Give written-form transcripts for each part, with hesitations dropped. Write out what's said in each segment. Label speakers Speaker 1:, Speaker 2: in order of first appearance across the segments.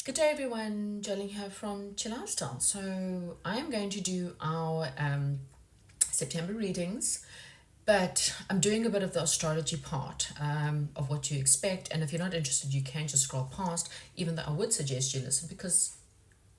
Speaker 1: Good day, everyone. Jolene here from Chill Lifestyle. So I am going to do our September readings, but I'm doing a bit of the astrology part of what you expect. And if you're not interested, you can just scroll past, even though I would suggest you listen because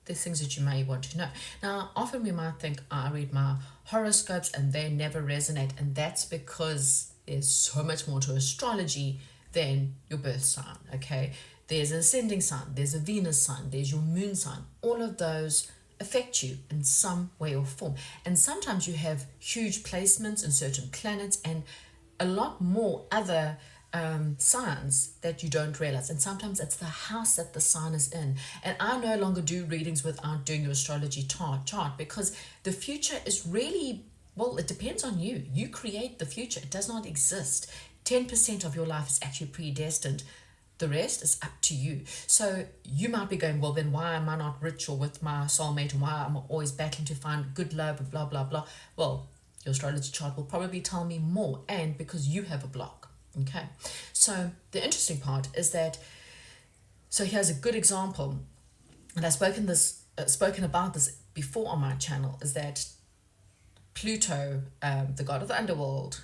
Speaker 1: there's things that you may want to know. Now, often we might think, I read my horoscopes and they never resonate. And that's because there's so much more to astrology than your birth sign, okay? There's an ascending sign, there's a Venus sign, there's your moon sign. All of those affect you in some way or form. And sometimes you have huge placements in certain planets and a lot more other signs that you don't realize. And sometimes it's the house that the sign is in. And I no longer do readings without doing your astrology chart because the future is really, well, it depends on you. You create the future, it does not exist. 10% of your life is actually predestined. The rest is up to you. So you might be going, well, then why am I not rich or with my soulmate, and why am I always battling to find good love and blah, blah, blah. Well, your astrology chart will probably tell me more, and because you have a block. Okay. So the interesting part is that, so here's a good example, and I've spoken about this before on my channel, is that Pluto, the god of the underworld,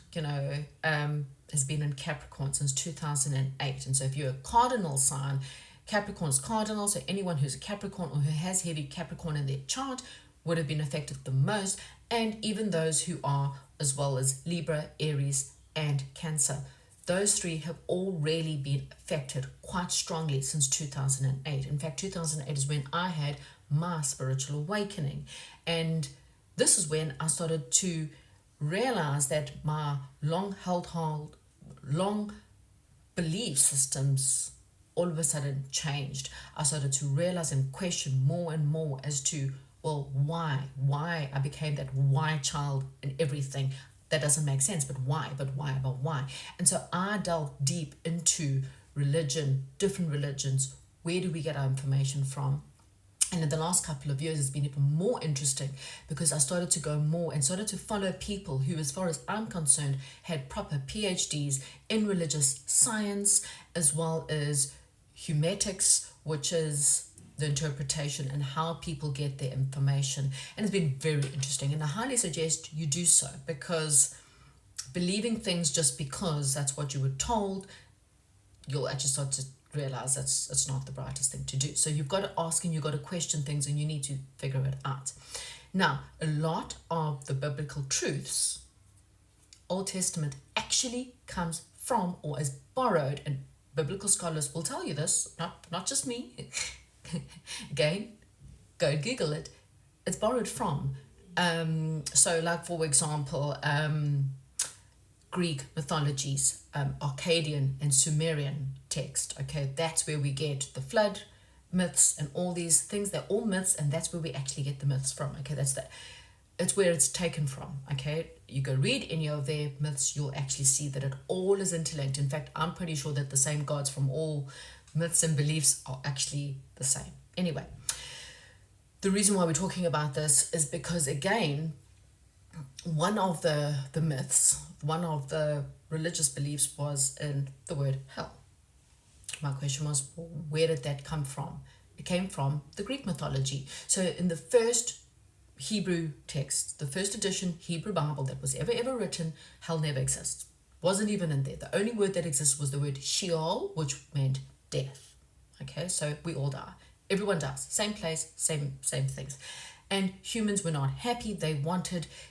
Speaker 1: has been in Capricorn since 2008. And so if you're a cardinal sign, Capricorn is cardinal. So anyone who's a Capricorn or who has heavy Capricorn in their chart would have been affected the most. And even those who are, as well as Libra, Aries, and Cancer. Those three have all really been affected quite strongly since 2008. In fact, 2008 is when I had my spiritual awakening. And this is when I started to realize that my long belief systems all of a sudden changed. I started to realize and question more and more as to, well, why I became that why child and everything. That doesn't make sense, but why? And so I delved deep into religion, different religions. Where do we get our information from? And in the last couple of years, it's been even more interesting because I started to go more and started to follow people who, as far as I'm concerned, had proper PhDs in religious science, as well as humetics, which is the interpretation and how people get their information. And it's been very interesting. And I highly suggest you do so, because believing things just because that's what you were told, you'll actually start to realize it's not the brightest thing to do. So you've got to ask and you've got to question things and you need to figure it out. Now, a lot of the biblical truths, Old Testament, actually comes from or is borrowed, and biblical scholars will tell you this, not just me. Again, go Google it. It's borrowed from. So like, for example, Greek mythologies, Akkadian and Sumerian text. Okay, that's where we get the flood myths and all these things. They're all myths, and that's where we actually get the myths from. Okay, it's where it's taken from. Okay, you go read any of their myths, you'll actually see that it all is interlinked. In fact, I'm pretty sure that the same gods from all myths and beliefs are actually the same. Anyway, the reason why we're talking about this is because, again, one of the myths, one of the religious beliefs was in the word hell. My question was, well, where did that come from? It came from the Greek mythology. So in the first Hebrew text, the first edition Hebrew Bible that was ever written, hell never exists. Wasn't even in there. The only word that exists was the word Sheol, which meant death. Okay, so we all die. Everyone dies. Same place, same things. And humans were not happy. There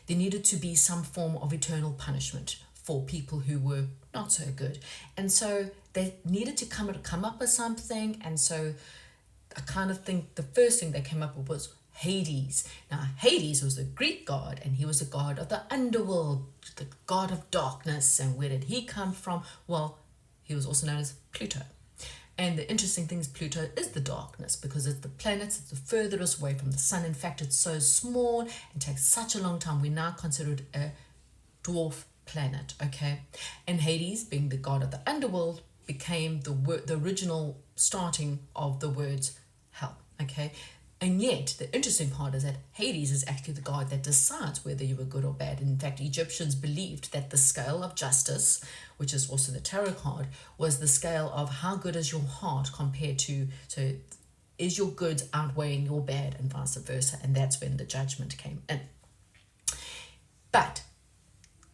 Speaker 1: needed to be some form of eternal punishment for people who were not so good. And so they needed to come up with something. And so I kind of think the first thing they came up with was Hades. Now, Hades was the Greek god, and he was the god of the underworld, the god of darkness. And where did he come from? Well, he was also known as Pluto. And the interesting thing is Pluto is the darkness, because it's the planet, it's the furthest away from the sun. In fact, it's so small and takes such a long time. We now consider it a dwarf planet, okay? And Hades, being the god of the underworld, became the original starting of the words hell, okay? And yet, the interesting part is that Hades is actually the god that decides whether you were good or bad. In fact, Egyptians believed that the scale of justice, which is also the tarot card, was the scale of how good is your heart compared to, so is your good outweighing your bad and vice versa? And that's when the judgment came in. But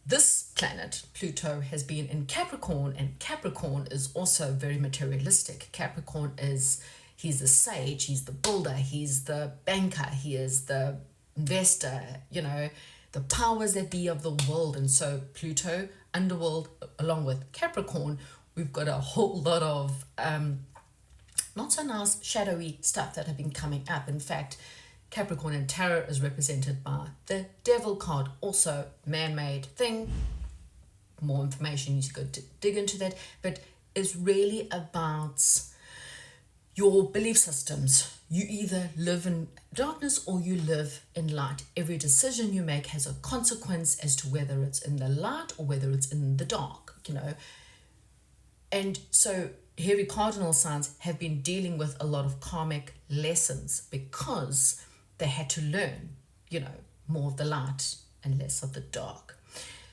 Speaker 1: this planet, Pluto, has been in Capricorn, and Capricorn is also very materialistic. Capricorn is, he's the sage, he's the builder, he's the banker, he is the investor, you know, the powers that be of the world. And so Pluto, underworld, along with Capricorn, we've got a whole lot of not so nice shadowy stuff that have been coming up. In fact, Capricorn in tarot is represented by the devil card, also man-made thing. More information, you need to go dig into that, but it's really about your belief systems. You either live in darkness or you live in light. Every decision you make has a consequence as to whether it's in the light or whether it's in the dark, you know. And so heavy cardinal signs have been dealing with a lot of karmic lessons because they had to learn, you know, more of the light and less of the dark.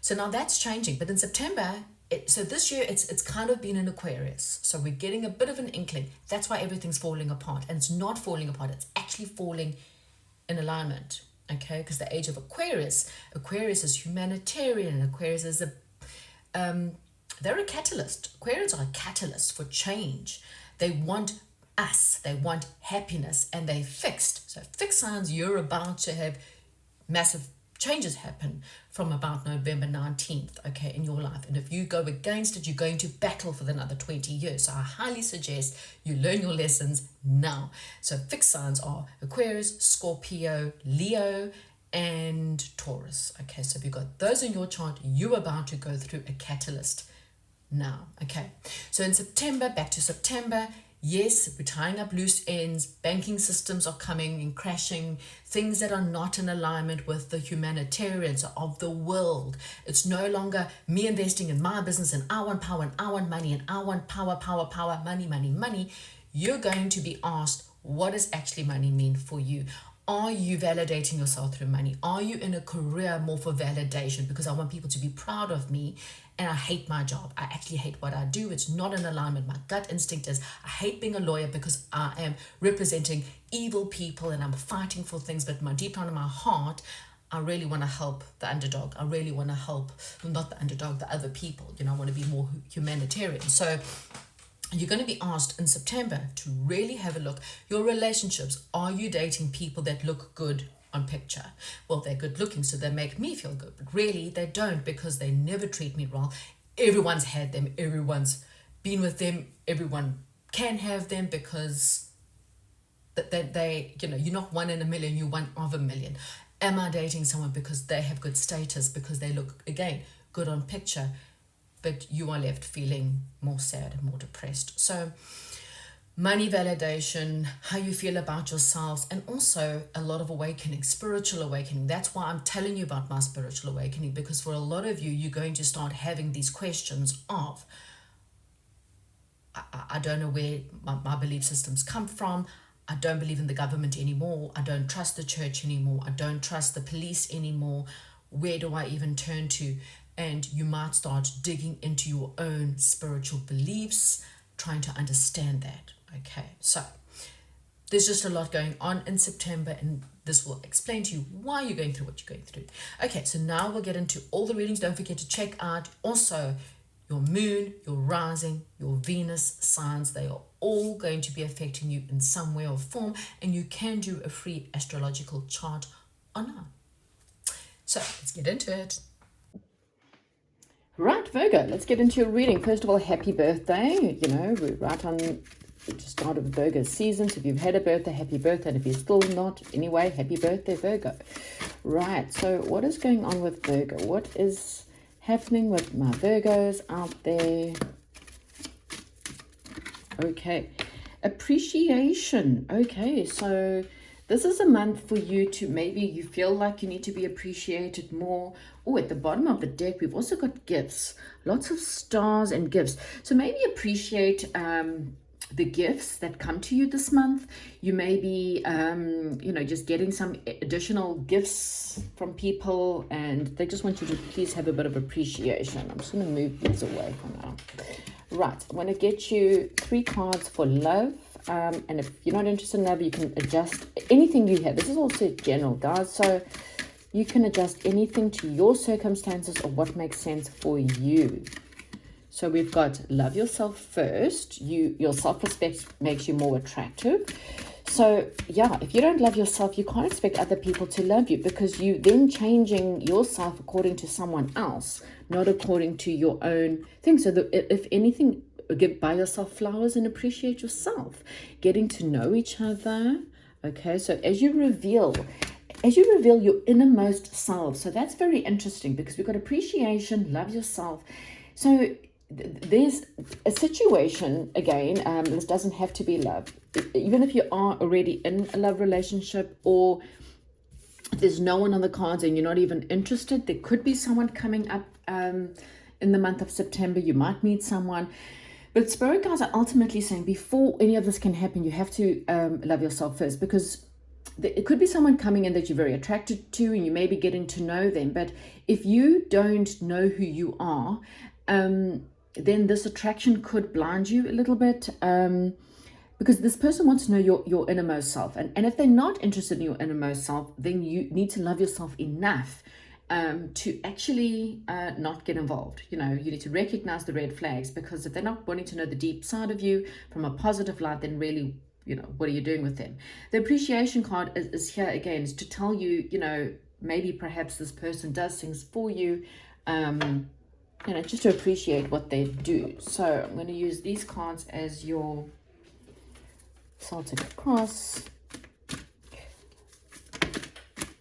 Speaker 1: So now that's changing. But in September, so this year it's kind of been in Aquarius. So we're getting a bit of an inkling. That's why everything's falling apart. And it's not falling apart. It's actually falling in alignment. Okay, because the age of Aquarius is humanitarian. Aquarius is they're a catalyst. Aquarians are a catalyst for change. They want us, they want happiness, and they fixed. So fixed signs, you're about to have massive changes happen from about November 19th, okay, in your life. And if you go against it, you're going to battle for another 20 years. So I highly suggest you learn your lessons now. So fixed signs are Aquarius, Scorpio, Leo, and Taurus. Okay, so if you've got those in your chart, you're about to go through a catalyst now. Okay, so in September, back to September, yes, we're tying up loose ends. Banking systems are coming and crashing. Things that are not in alignment with the humanitarians of the world. It's no longer me investing in my business and I want power and I want money and I want power, money. You're going to be asked, what does actually money mean for you? Are you validating yourself through money? Are you in a career more for validation? Because I want people to be proud of me and I hate my job. I actually hate what I do. It's not in alignment. My gut instinct is I hate being a lawyer because I am representing evil people and I'm fighting for things, but deep down in my heart, I really want to help the underdog. I really want to help, not the underdog, the other people. You know, I want to be more humanitarian. So you're going to be asked in September to really have a look. Your relationships, are you dating people that look good on picture? Well, they're good looking, so they make me feel good. But really, they don't, because they never treat me well. Everyone's had them. Everyone's been with them. Everyone can have them because they you know, you're not one in a million, you're one of a million. Am I dating someone because they have good status, because they look, again, good on picture, but you are left feeling more sad and more depressed? So money validation, how you feel about yourselves, and also a lot of awakening, spiritual awakening. That's why I'm telling you about my spiritual awakening, because for a lot of you, you're going to start having these questions of, I don't know where my belief systems come from. I don't believe in the government anymore. I don't trust the church anymore. I don't trust the police anymore. Where do I even turn to? And you might start digging into your own spiritual beliefs, trying to understand that. Okay, so there's just a lot going on in September, and this will explain to you why you're going through what you're going through. Okay, so now we'll get into all the readings. Don't forget to check out also your moon, your rising, your Venus signs. They are all going to be affecting you in some way or form, and you can do a free astrological chart online. So let's get into it. Right, Virgo, let's get into your reading. First of all, happy birthday. You know, we're right on the start of Virgo season. So if you've had a birthday, happy birthday. And if you're still not, anyway, happy birthday, Virgo. Right, so what is going on with Virgo? What is happening with my Virgos out there? Okay, appreciation. Okay, so this is a month for you to, maybe you feel like you need to be appreciated more. Oh, at the bottom of the deck, we've also got gifts. Lots of stars and gifts. So maybe appreciate the gifts that come to you this month. You may be, you know, just getting some additional gifts from people, and they just want you to please have a bit of appreciation. I'm just going to move these away for now. Right, I'm going to get you 3 cards for love. And if you're not interested in love, you can adjust anything you have. This is also general, guys. So you can adjust anything to your circumstances or what makes sense for you. So we've got love yourself first. Your self-respect makes you more attractive. So yeah, if you don't love yourself, you can't expect other people to love you, because you then changing yourself according to someone else, not according to your own thing. So if anything, buy yourself flowers and appreciate yourself. Getting to know each other. Okay, so as you reveal your innermost self. So that's very interesting, because we've got appreciation, love yourself. So there's a situation, again, this doesn't have to be love. Even if you are already in a love relationship, or there's no one on the cards and you're not even interested, there could be someone coming up in the month of September. You might meet someone. But Spirit guys are ultimately saying, before any of this can happen, you have to love yourself first, because it could be someone coming in that you're very attracted to and you may be getting to know them. But if you don't know who you are, then this attraction could blind you a little bit, because this person wants to know your innermost self. And if they're not interested in your innermost self, then you need to love yourself enough to actually not get involved. You need to recognize the red flags, because if they're not wanting to know the deep side of you from a positive light, then really, what are you doing with them? The appreciation card is here again, is to tell you, maybe perhaps this person does things for you, just to appreciate what they do. So I'm going to use these cards as your Celtic cross.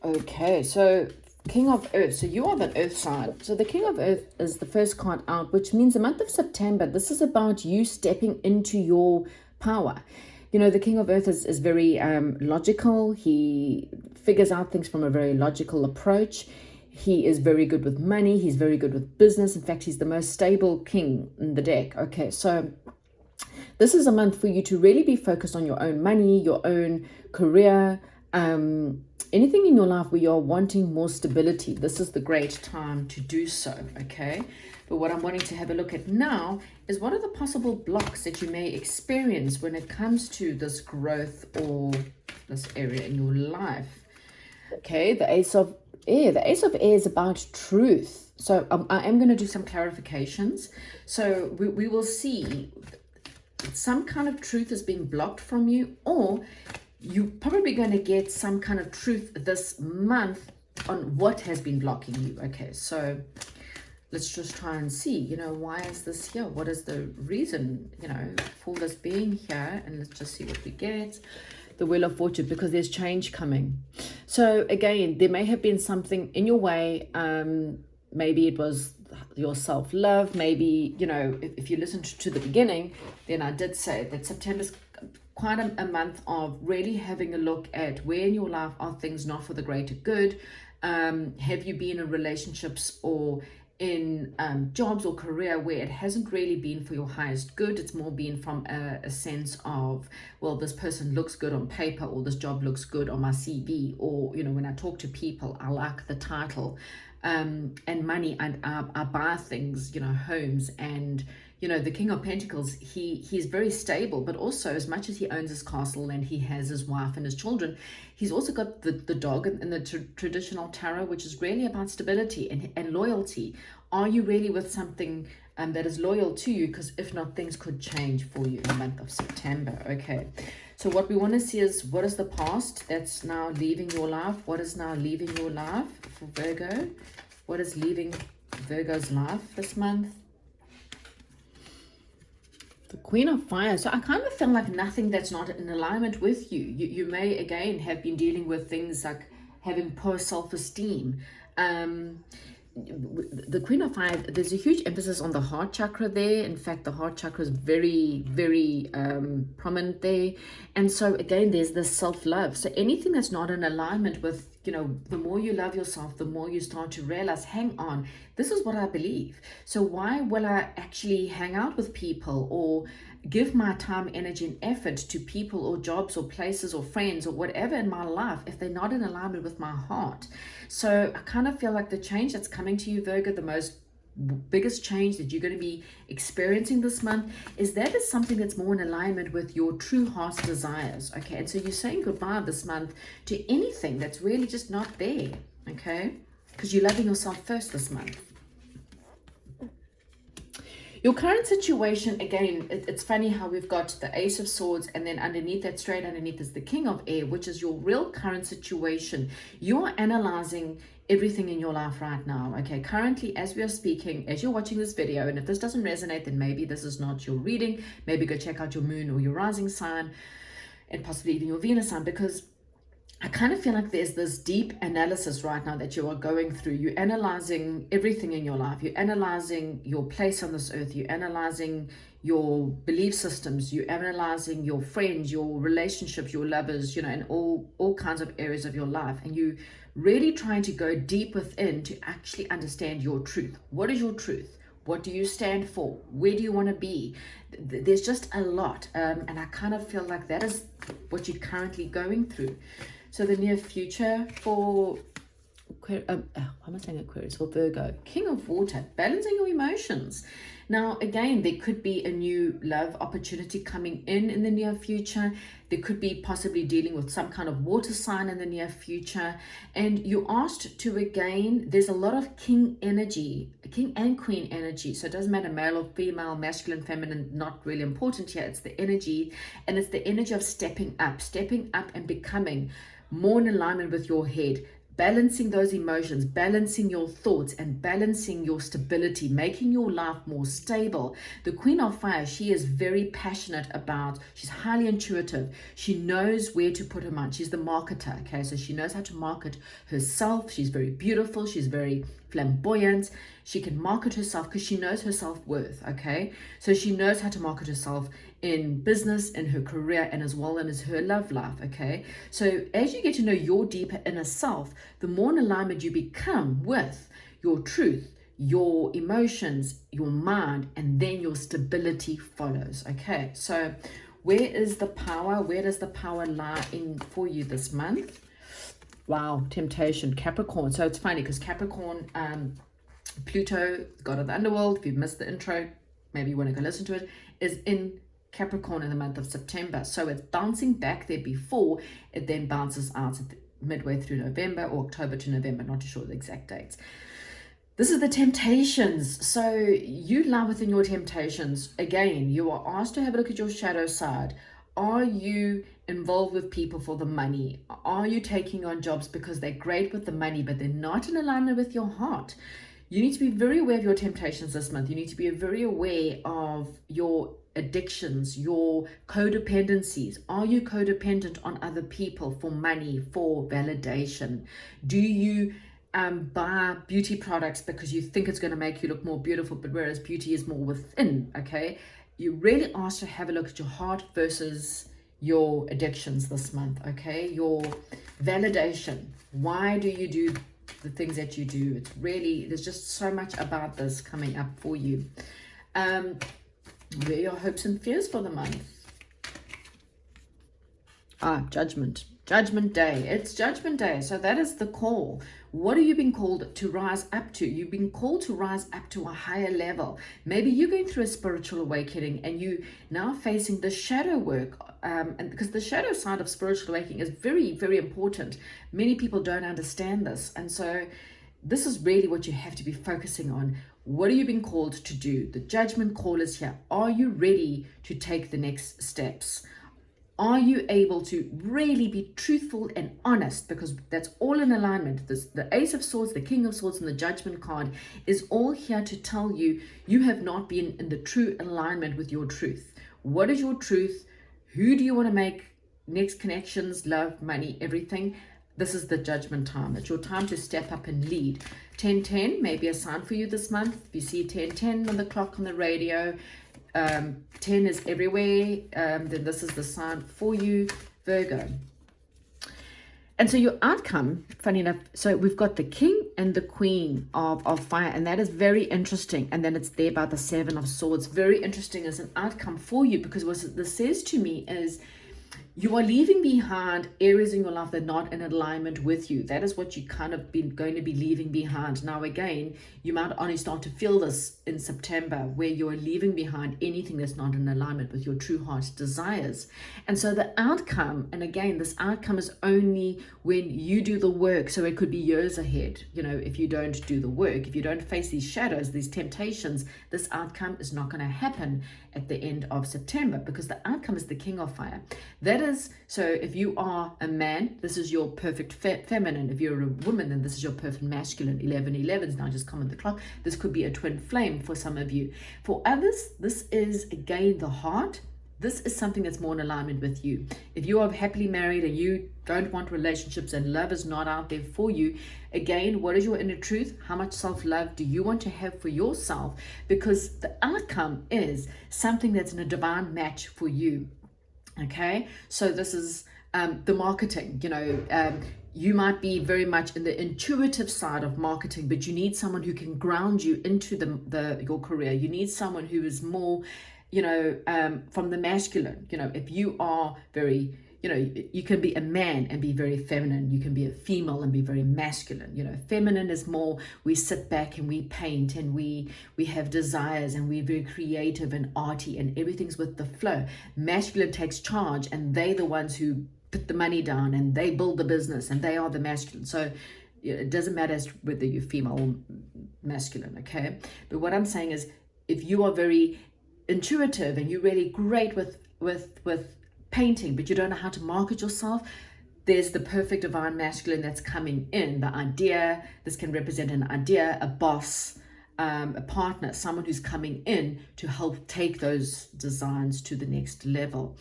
Speaker 1: Okay, so King of Earth. So you are the Earth side. So the King of Earth is the first card out, which means the month of September, this is about you stepping into your power. The King of Earth is very logical. He figures out things from a very logical approach. He is very good with money. He's very good with business. In fact, he's the most stable king in the deck. Okay, so this is a month for you to really be focused on your own money, your own career, anything in your life where you're wanting more stability. This is the great time to do so, okay? But what I'm wanting to have a look at now is, what are the possible blocks that you may experience when it comes to this growth or this area in your life? Okay, the Ace of Air. The Ace of Air is about truth. So I am going to do some clarifications. So we will see some kind of truth is being blocked from you, or you're probably going to get some kind of truth this month on what has been blocking you. Okay, so let's just try and see, why is this here? What is the reason, for this being here? And let's just see what we get. The Wheel of Fortune, because there's change coming. So again, there may have been something in your way. Maybe it was your self-love. Maybe, if you listened to the beginning, then I did say that September's quite a month of really having a look at where in your life are things not for the greater good. Have you been in relationships or in jobs or career where it hasn't really been for your highest good? It's more been from a sense of, well, this person looks good on paper, or this job looks good on my CV, or when I talk to people, I like the title, and money, and I buy things, homes, and the King of Pentacles, he's very stable, but also, as much as he owns his castle and he has his wife and his children, he's also got the dog in the traditional tarot, which is really about stability and loyalty. Are you really with something that is loyal to you? Because if not, things could change for you in the month of September. Okay, so what we want to see is, what is the past that's now leaving your life? What is now leaving your life for Virgo? What is leaving Virgo's life this month? The Queen of Fire. So I kind of feel like nothing that's not in alignment with you. You may, again, have been dealing with things like having poor self-esteem. The Queen of Fire, there's a huge emphasis on the heart chakra there. In fact, the heart chakra is very, very prominent there. And so again, there's this self-love. So anything that's not in alignment with, the more you love yourself, the more you start to realize, hang on, this is what I believe. So why will I actually hang out with people or give my time, energy, and effort to people or jobs or places or friends or whatever in my life if they're not in alignment with my heart? So I kind of feel like the change that's coming to you, Virgo, the most biggest change that you're going to be experiencing this month is that is something that's more in alignment with your true heart's desires. Okay, and so you're saying goodbye this month to anything that's really just not there. Okay, because you're loving yourself first this month. Your current situation, again, it's funny how we've got the Ace of Swords, and then underneath that, straight underneath, is the King of Air, which is your real current situation. You are analyzing everything in your life right now. Okay, currently, as we are speaking, as you're watching this video, and if this doesn't resonate, then maybe this is not your reading. Maybe go check out your moon or your rising sign, and possibly even your Venus sign, because I kind of feel like there's this deep analysis right now that you are going through. You're analyzing everything in your life. You're analyzing your place on this earth. You're analyzing your belief systems. You're analyzing your friends, your relationships, your lovers, and all kinds of areas of your life. And you really trying to go deep within to actually understand your truth. What is your truth? What do you stand for? Where do you want to be? There's just a lot. And I kind of feel like that is what you're currently going through. So the near future for Aquarius, for Virgo, King of Water, balancing your emotions. Now, again, there could be a new love opportunity coming in the near future. There could be possibly dealing with some kind of water sign in the near future. And you're asked to, again, there's a lot of king energy, king and queen energy. So it doesn't matter male or female, masculine, feminine, not really important here. It's the energy, and it's the energy of stepping up and becoming more in alignment with your head, balancing those emotions, balancing your thoughts, and balancing your stability, making your life more stable. The Queen of Fire, she is very passionate about, she's highly intuitive. She knows where to put her mind. She's the marketer, okay? So she knows how to market herself. She's very beautiful. She's very flamboyant. She can market herself because she knows her self-worth, okay? So she knows how to market herself in business, in her career, and as well as her love life, okay? So as you get to know your deeper inner self, the more in alignment you become with your truth, your emotions, your mind, and then your stability follows, okay? So where is the power? Where does the power lie in for you this month? Wow, temptation, Capricorn. So it's funny because Capricorn, Pluto, god of the underworld, if you've missed the intro, maybe you want to go listen to it, is in Capricorn in the month of September. So it's bouncing back there before it then bounces out midway through November, or October to November, not too sure the exact dates. This is the temptations. So you lie within your temptations. Again, you are asked to have a look at your shadow side. Are you involved with people for the money? Are you taking on jobs because they're great with the money, but they're not in alignment with your heart? You need to be very aware of your temptations this month. You need to be very aware of your addictions, your codependencies. Are you codependent on other people for money, for validation? Do you buy beauty products because you think it's going to make you look more beautiful, but whereas beauty is more within, okay? You really ask to have a look at your heart versus your addictions this month, okay? Your validation. Why do you do the things that you do? It's really, there's just so much about this coming up for you. Where are your hopes and fears for the month? Judgment. Judgment Day. It's Judgment Day. So that is the call. What have you been called to rise up to? You've been called to rise up to a higher level. Maybe you're going through a spiritual awakening and you now facing the shadow work. And because the shadow side of spiritual awakening is very, very important. Many people don't understand this. And so this is really what you have to be focusing on. What are you being called to do? The judgment call is here. Are you ready to take the next steps? Are you able to really be truthful and honest? Because that's all in alignment. The Ace of Swords, the King of Swords, and the Judgment card is all here to tell you you have not been in the true alignment with your truth. What is your truth? Who do you want to make next connections, love, money, everything? This is the Judgment time. It's your time to step up and lead. 1010 may be a sign for you this month. If you see 1010 on the clock on the radio, 10 is everywhere, then this is the sign for you, Virgo. And so your outcome, funny enough, so we've got the King and the Queen of Fire, and that is very interesting. And then it's there by the Seven of Swords. Very interesting as an outcome for you, because what this says to me is You are leaving behind areas in your life that are not in alignment with you. That is what you kind of been going to be leaving behind. Now, again, you might only start to feel this in September, where you're leaving behind anything that's not in alignment with your true heart's desires. And so the outcome, and again, this outcome is only when you do the work. So it could be years ahead. You know, if you don't do the work, if you don't face these shadows, these temptations, this outcome is not going to happen at the end of September, because the outcome is the King of Fire. That is, so if you are a man, this is your perfect feminine. If you're a woman, then this is your perfect masculine. 11 is now just come on the clock. This could be a twin flame for some of you. For others, this is again the heart. This is something that's more in alignment with you. If you are happily married and you don't want relationships and love is not out there for you, again, what is your inner truth? How much self-love do you want to have for yourself? Because the outcome is something that's in a divine match for you. Okay, so this is the marketing. You might be very much in the intuitive side of marketing, but you need someone who can ground you into your career. You need someone who is more, from the masculine. If you are very, you can be a man and be very feminine. You can be a female and be very masculine. Feminine is more, we sit back and we paint and we have desires and we're very creative and arty and everything's with the flow. Masculine takes charge and they're the ones who put the money down and they build the business and they are the masculine. So it doesn't matter whether you're female or masculine, okay? But what I'm saying is, if you are very intuitive and you're really great with painting, but you don't know how to market yourself, there's the perfect divine masculine that's coming in. The idea, this can represent an idea, a boss, a partner, someone who's coming in to help take those designs to the next level.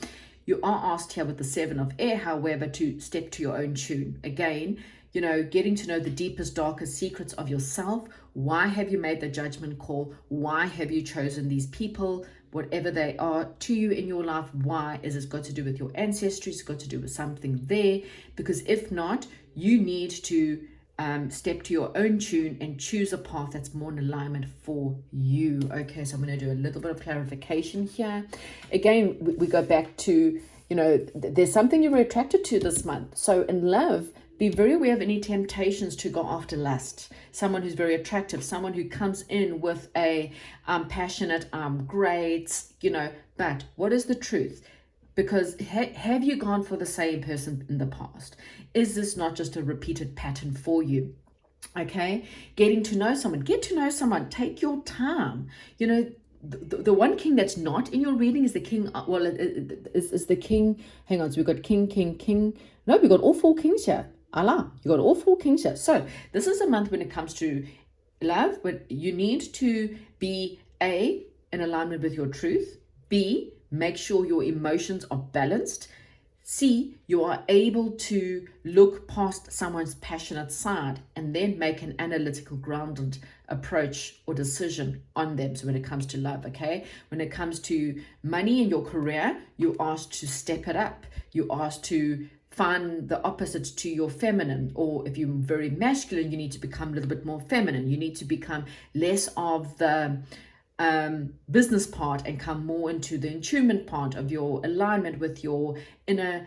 Speaker 1: You are asked here with the 7 of air, however, to step to your own tune. Again, getting to know the deepest, darkest secrets of yourself. Why have you made the judgment call? Why have you chosen these people? Whatever they are to you in your life, why? Is it got to do with your ancestry? It's got to do with something there? Because if not, you need to step to your own tune and choose a path that's more in alignment for you. Okay, so I'm going to do a little bit of clarification here. Again, we go back to, there's something you're attracted to this month. So in love, be very aware of any temptations to go after lust. Someone who's very attractive, someone who comes in with a passionate, great, but what is the truth? Because have you gone for the same person in the past? Is this not just a repeated pattern for you? Okay, getting to know someone, get to know someone, take your time. The one king that's not in your reading is the king. Well, is the king. Hang on, so we've got king. No, we've got all 4 kings here. Allah, you got all 4 kings here. So this is a month when it comes to love, but you need to be A, in alignment with your truth. B, make sure your emotions are balanced. C, you are able to look past someone's passionate side and then make an analytical, grounded approach or decision on them. So when it comes to love, okay? When it comes to money in your career, you're asked to step it up. You're asked to find the opposites to your feminine. Or if you're very masculine, you need to become a little bit more feminine. You need to become less of the business part and come more into the attunement part of your alignment with your inner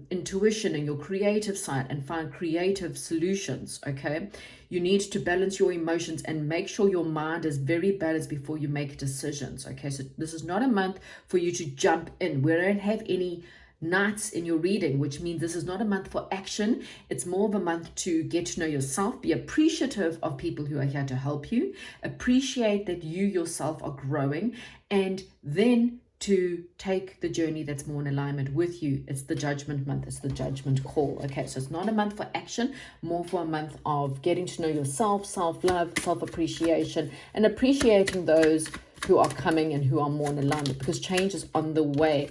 Speaker 1: intuition and your creative side, and find creative solutions. Okay, you need to balance your emotions and make sure your mind is very balanced before you make decisions. Okay, so this is not a month for you to jump in. We don't have any nights in your reading, which means this is not a month for action. It's more of a month to get to know yourself, be appreciative of people who are here to help you, appreciate that you yourself are growing, and then to take the journey that's more in alignment with you. It's the judgment month. It's the judgment call. Okay, so it's not a month for action, more for a month of getting to know yourself, self-love, self-appreciation, and appreciating those who are coming and who are more in alignment, because change is on the way.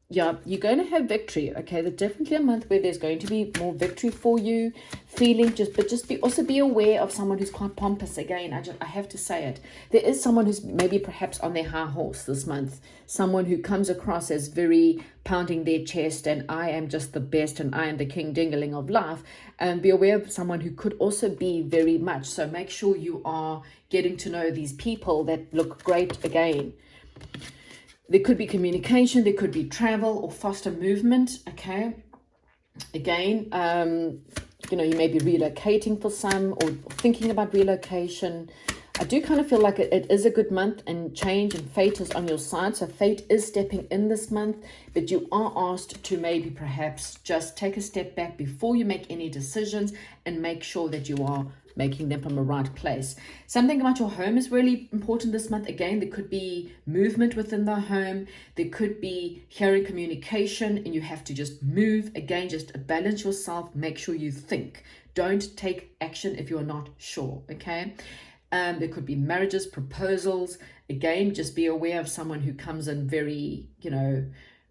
Speaker 1: Yeah, you're going to have victory. Okay, there's definitely a month where there's going to be more victory for you, also be aware of someone who's quite pompous. Again, I have to say it. There is someone who's maybe perhaps on their high horse this month, someone who comes across as very pounding their chest and I am just the best and I am the king dingling of life. And be aware of someone who could also be very much. So make sure you are getting to know these people that look great again. There could be communication, there could be travel or foster movement, okay? Again, you may be relocating for some or thinking about relocation. I do kind of feel like it is a good month, and change and fate is on your side. So fate is stepping in this month, but you are asked to maybe perhaps just take a step back before you make any decisions and make sure that you are making them from a right place. Something about your home is really important this month. Again, there could be movement within the home. There could be hearing communication and you have to just move. Again, just balance yourself. Make sure you think. Don't take action if you're not sure, okay? There could be marriages, proposals. Again, just be aware of someone who comes in very,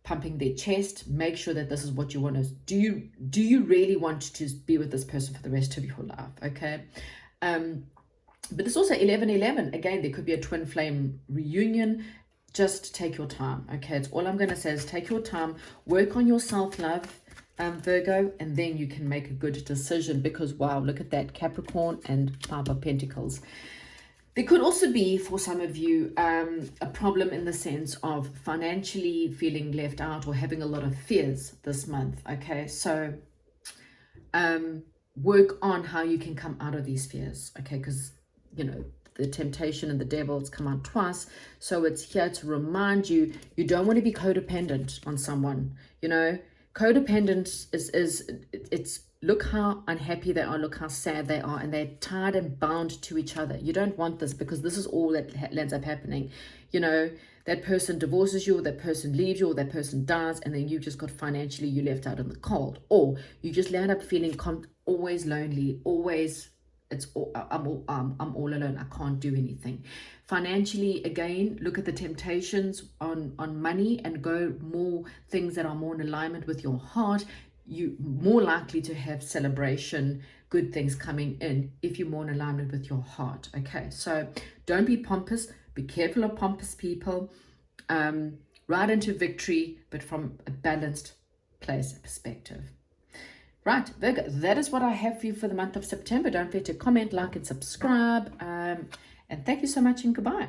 Speaker 1: pumping their chest. Make sure that this is what you want to do. Do you really want to be with this person for the rest of your life? Okay. But there's also 11:11. Again, there could be a twin flame reunion. Just take your time. Okay. It's all I'm going to say is take your time, work on your self-love, Virgo, and then you can make a good decision, because wow, look at that, Capricorn and 5 of Pentacles. There could also be, for some of you, a problem in the sense of financially feeling left out or having a lot of fears this month, okay? So work on how you can come out of these fears, okay? Because, the temptation and the devil's come out twice. So it's here to remind you, you don't want to be codependent on someone, Codependence it's look how unhappy they are, look how sad they are, and they're tied and bound to each other. You don't want this, because this is all that ends up happening. That person divorces you, or that person leaves you, or that person dies, and then you just got financially, you left out in the cold, or you just end up feeling always lonely, always I'm all alone, I can't do anything. Financially, again, look at the temptations on money and go more things that are more in alignment with your heart. You more likely to have celebration, good things coming in if you're more in alignment with your heart. Okay, so don't be pompous. Be careful of pompous people. Ride into victory, but from a balanced place perspective. Right, Virgo, that is what I have for you for the month of September. Don't forget to comment, like, and subscribe. And thank you so much, and goodbye.